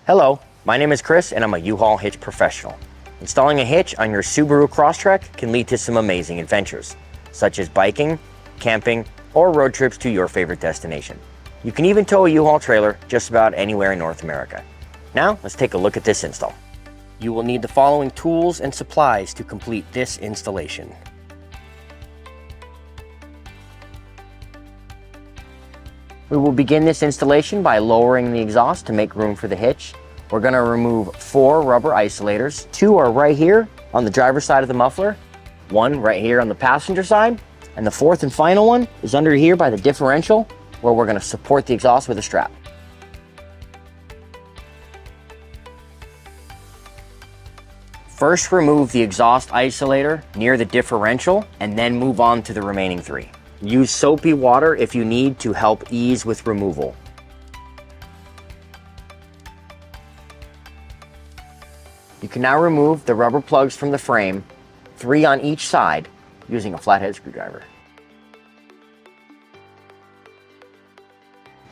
Hello, my name is Chris and I'm a U-Haul hitch professional. Installing a hitch on your Subaru Crosstrek can lead to some amazing adventures, such as biking, camping, or road trips to your favorite destination. You can even tow a U-Haul trailer just about anywhere in North America. Now, let's take a look at this install. You will need the following tools and supplies to complete this installation. We will begin this installation by lowering the exhaust to make room for the hitch. We're going to remove 4 rubber isolators. 2 are right here on the driver's side of the muffler, 1 right here on the passenger side, and the 4th and final one is under here by the differential where we're going to support the exhaust with a strap. First, remove the exhaust isolator near the differential and then move on to the remaining 3. Use soapy water if you need to help ease with removal. You can now remove the rubber plugs from the frame, 3 on each side, using a flathead screwdriver.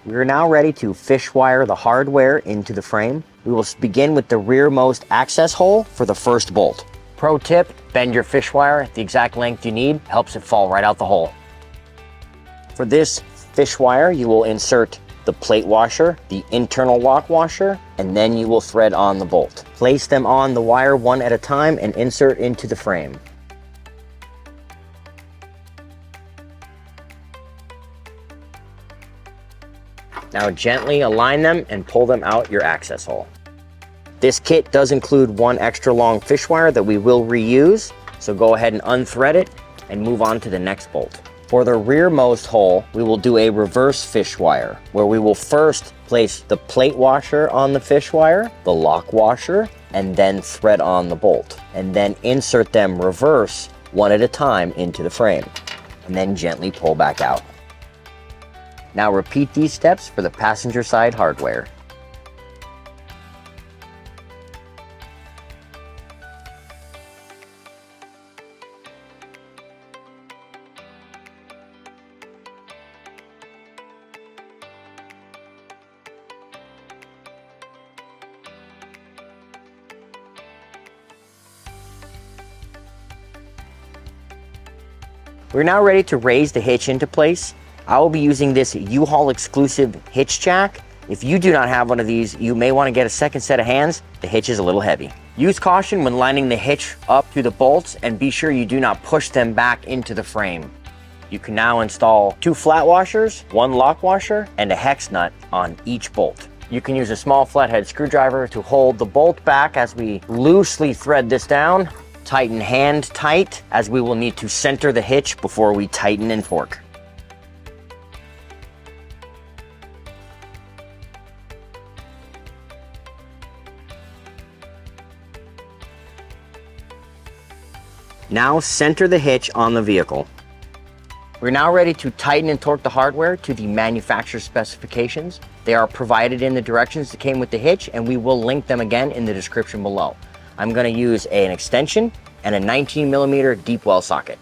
We are now ready to fish wire the hardware into the frame. We will begin with the rearmost access hole for the first bolt. Pro tip, bend your fish wire the exact length you need, helps it fall right out the hole. For this fish wire, you will insert the plate washer, the internal lock washer, and then you will thread on the bolt. Place them on the wire one at a time and insert into the frame. Now gently align them and pull them out your access hole. This kit does include 1 extra long fish wire that we will reuse, so go ahead and unthread it and move on to the next bolt. For the rearmost hole, we will do a reverse fish wire, where we will first place the plate washer on the fish wire, the lock washer, and then thread on the bolt, and then insert them reverse one at a time into the frame, and then gently pull back out. Now repeat these steps for the passenger side hardware. We're now ready to raise the hitch into place. I will be using this U-Haul exclusive hitch jack. If you do not have one of these, you may want to get a second set of hands. The hitch is a little heavy. Use caution when lining the hitch up through the bolts and be sure you do not push them back into the frame. You can now install 2 flat washers, 1 lock washer, and a hex nut on each bolt. You can use a small flathead screwdriver to hold the bolt back as we loosely thread this down. Tighten hand tight, as we will need to center the hitch before we tighten and torque. Now center the hitch on the vehicle. We're now ready to tighten and torque the hardware to the manufacturer's specifications. They are provided in the directions that came with the hitch, and we will link them again in the description below. I'm going to use an extension and a 19mm deep well socket.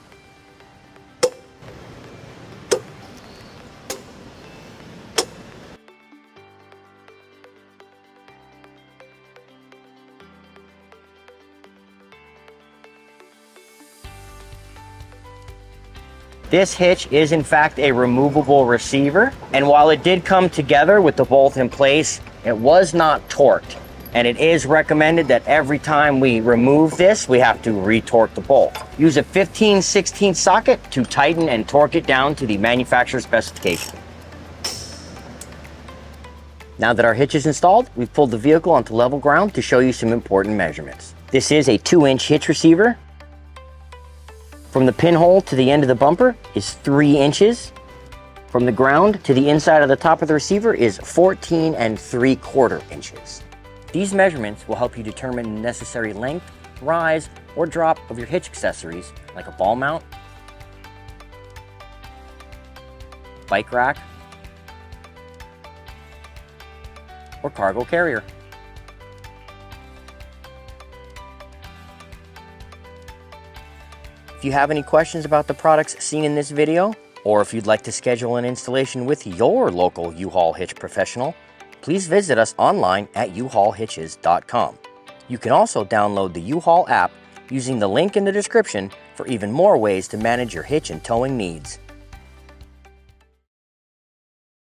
This hitch is in fact a removable receiver, and while it did come together with the bolt in place, it was not torqued. And it is recommended that every time we remove this, we have to retorque the bolt. Use a 15/16 socket to tighten and torque it down to the manufacturer's specification. Now that our hitch is installed, we've pulled the vehicle onto level ground to show you some important measurements. This is a 2-inch hitch receiver. From the pinhole to the end of the bumper is 3 inches. From the ground to the inside of the top of the receiver is 14 3/4 inches. These measurements will help you determine the necessary length, rise, or drop of your hitch accessories like a ball mount, bike rack, or cargo carrier. If you have any questions about the products seen in this video, or if you'd like to schedule an installation with your local U-Haul hitch professional, please visit us online at uhaulhitches.com. You can also download the U-Haul app using the link in the description for even more ways to manage your hitch and towing needs.